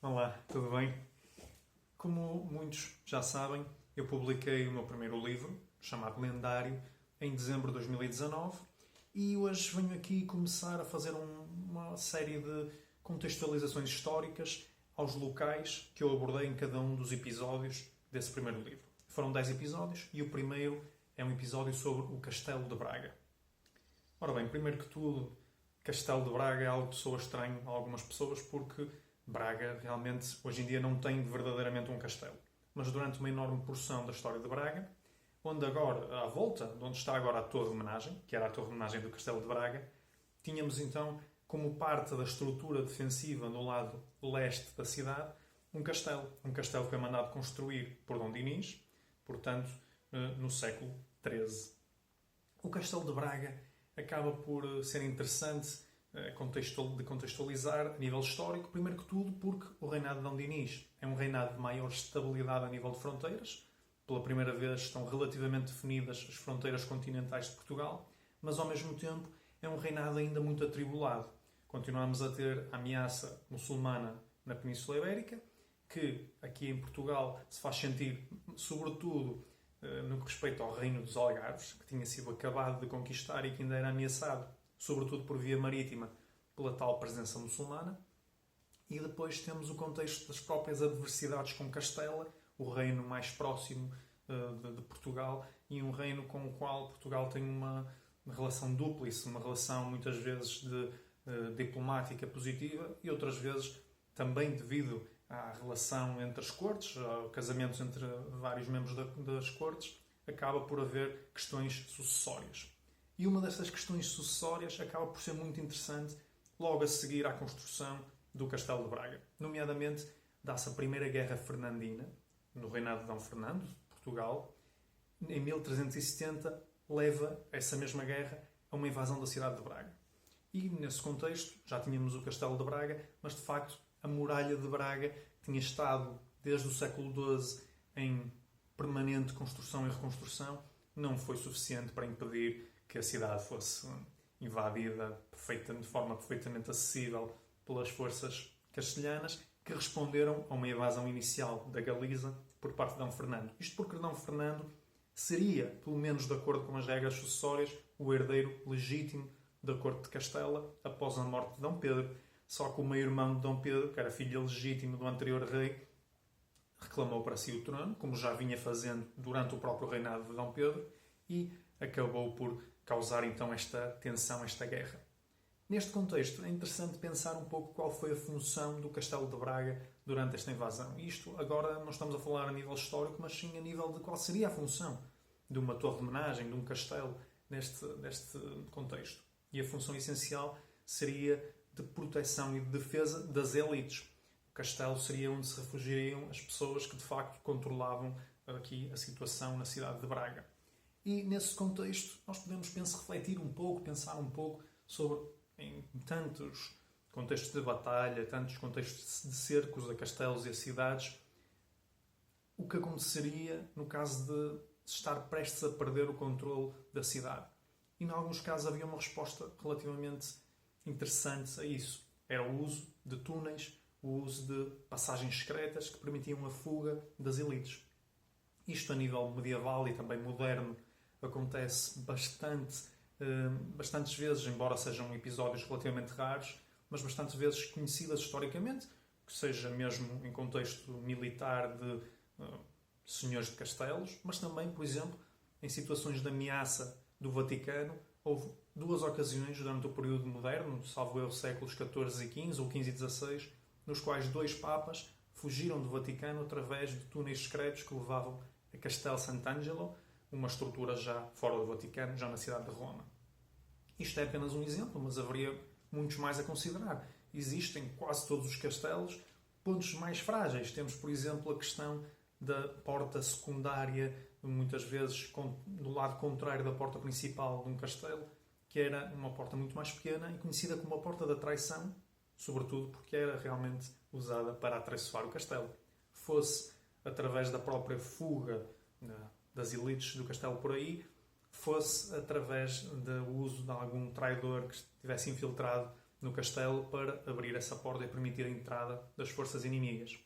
Olá, tudo bem? Como muitos já sabem, eu publiquei o meu primeiro livro, chamado Lendário, em dezembro de 2019 e hoje venho aqui começar a fazer uma série de contextualizações históricas aos locais que eu abordei em cada um dos episódios desse primeiro livro. Foram 10 episódios e o primeiro é um episódio sobre o Castelo de Braga. Ora bem, primeiro que tudo, Castelo de Braga é algo que soa estranho a algumas pessoas porque Braga realmente hoje em dia não tem verdadeiramente um castelo. Mas durante uma enorme porção da história de Braga, onde agora, à volta de onde está agora a Torre de Homenagem, que era a Torre de Homenagem do Castelo de Braga, tínhamos então, como parte da estrutura defensiva no lado leste da cidade, um castelo. Um castelo que foi mandado construir por Dom Dinis, portanto, no século XIII. O Castelo de Braga acaba por ser interessante de contextualizar a nível histórico, primeiro que tudo porque o reinado de Dom Dinis é um reinado de maior estabilidade a nível de fronteiras. Pela primeira vez estão relativamente definidas as fronteiras continentais de Portugal, mas ao mesmo tempo é um reinado ainda muito atribulado. Continuamos a ter a ameaça muçulmana na Península Ibérica, que aqui em Portugal se faz sentir sobretudo no que respeita ao Reino dos Algarves, que tinha sido acabado de conquistar e que ainda era ameaçado sobretudo por via marítima, pela tal presença muçulmana. E depois temos o contexto das próprias adversidades com Castela, o reino mais próximo de Portugal, e um reino com o qual Portugal tem uma relação dúplice, uma relação muitas vezes diplomática positiva e outras vezes também devido à relação entre as cortes, a casamentos entre vários membros das cortes, acaba por haver questões sucessórias. E uma dessas questões sucessórias acaba por ser muito interessante logo a seguir à construção do Castelo de Braga. Nomeadamente, dá-se a Primeira Guerra Fernandina, no reinado de Dom Fernando, de Portugal. Em 1370, leva essa mesma guerra a uma invasão da cidade de Braga. E, nesse contexto, já tínhamos o Castelo de Braga, mas, de facto, a muralha de Braga tinha estado, desde o século XII, em permanente construção e reconstrução. Não foi suficiente para impedir que a cidade fosse invadida de forma perfeitamente acessível pelas forças castelhanas, que responderam a uma invasão inicial da Galiza por parte de Dom Fernando. Isto porque Dom Fernando seria, pelo menos de acordo com as regras sucessórias, o herdeiro legítimo da corte de Castela após a morte de Dom Pedro. Só que o meio-irmão de Dom Pedro, que era filho legítimo do anterior rei, reclamou para si o trono, como já vinha fazendo durante o próprio reinado de Dom Pedro, e acabou por causar então esta tensão, esta guerra. Neste contexto, é interessante pensar um pouco qual foi a função do Castelo de Braga durante esta invasão. Isto agora não estamos a falar a nível histórico, mas sim a nível de qual seria a função de uma torre de homenagem, de um castelo, neste contexto. E a função essencial seria de proteção e de defesa das elites. O castelo seria onde se refugiariam as pessoas que de facto controlavam aqui a situação na cidade de Braga. E nesse contexto nós podemos refletir um pouco, pensar um pouco sobre, em tantos contextos de batalha, tantos contextos de cercos a castelos e a cidades, o que aconteceria no caso de estar prestes a perder o controle da cidade. E em alguns casos havia uma resposta relativamente interessante a isso. Era o uso de túneis, o uso de passagens secretas que permitiam a fuga das elites. Isto a nível medieval e também moderno acontece bastantes vezes, embora sejam episódios relativamente raros, mas bastantes vezes conhecidas historicamente, que seja mesmo em contexto militar de senhores de castelos, mas também, por exemplo, em situações de ameaça do Vaticano. Houve duas ocasiões durante o período moderno, salvo erro séculos XIV e XV, ou XV e XVI, nos quais dois papas fugiram do Vaticano através de túneis secretos que levavam a Castel Sant'Angelo, uma estrutura já fora do Vaticano, já na cidade de Roma. Isto é apenas um exemplo, mas haveria muitos mais a considerar. Existem quase todos os castelos pontos mais frágeis. Temos, por exemplo, a questão da porta secundária, muitas vezes do lado contrário da porta principal de um castelo, que era uma porta muito mais pequena e conhecida como a porta da traição, sobretudo porque era realmente usada para atraiçoar o castelo. Fosse através da própria fuga das elites do castelo por aí, fosse através do uso de algum traidor que estivesse infiltrado no castelo para abrir essa porta e permitir a entrada das forças inimigas.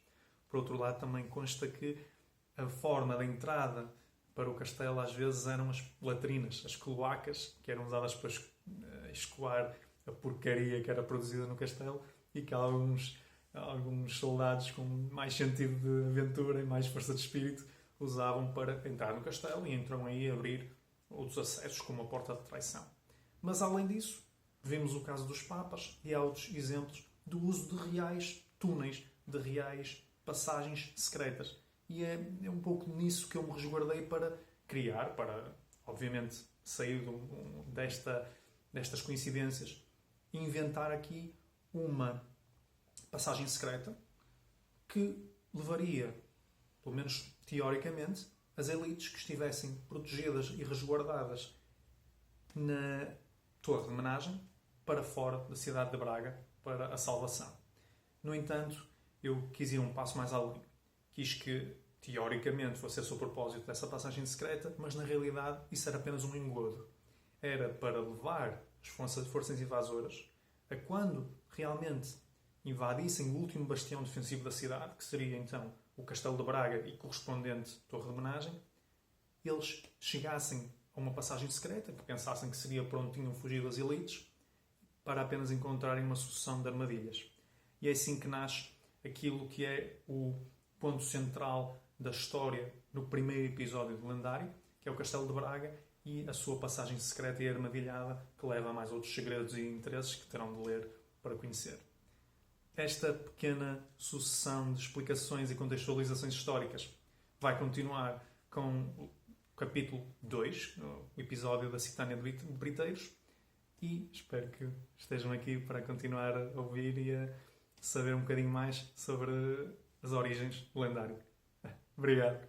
Por outro lado, também consta que a forma da entrada para o castelo às vezes eram as latrinas, as cloacas, que eram usadas para escoar a porcaria que era produzida no castelo e que alguns soldados com mais sentido de aventura e mais força de espírito usavam para entrar no castelo e entram aí a abrir outros acessos, como a Porta de Traição. Mas, além disso, vemos o caso dos Papas e há outros exemplos do uso de reais túneis, de reais passagens secretas. E é um pouco nisso que eu me resguardei para criar, para, obviamente, sair destas coincidências e inventar aqui uma passagem secreta que levaria, pelo menos teoricamente, as elites que estivessem protegidas e resguardadas na Torre de Menagem para fora da cidade de Braga para a salvação. No entanto, eu quis ir um passo mais além. Quis que, teoricamente, fosse esse o propósito dessa passagem secreta, mas na realidade isso era apenas um engodo. Era para levar as forças invasoras a quando realmente invadissem o último bastião defensivo da cidade, que seria então o Castelo de Braga e correspondente Torre de Menagem, eles chegassem a uma passagem secreta, que pensassem que seria por onde tinham fugido as elites, para apenas encontrarem uma sucessão de armadilhas. E é assim que nasce aquilo que é o ponto central da história no primeiro episódio do lendário, que é o Castelo de Braga e a sua passagem secreta e armadilhada, que leva a mais outros segredos e interesses que terão de ler para conhecer. Esta pequena sucessão de explicações e contextualizações históricas vai continuar com o capítulo 2, o episódio da Citânia de Briteiros, e espero que estejam aqui para continuar a ouvir e a saber um bocadinho mais sobre as origens do lendário. Obrigado.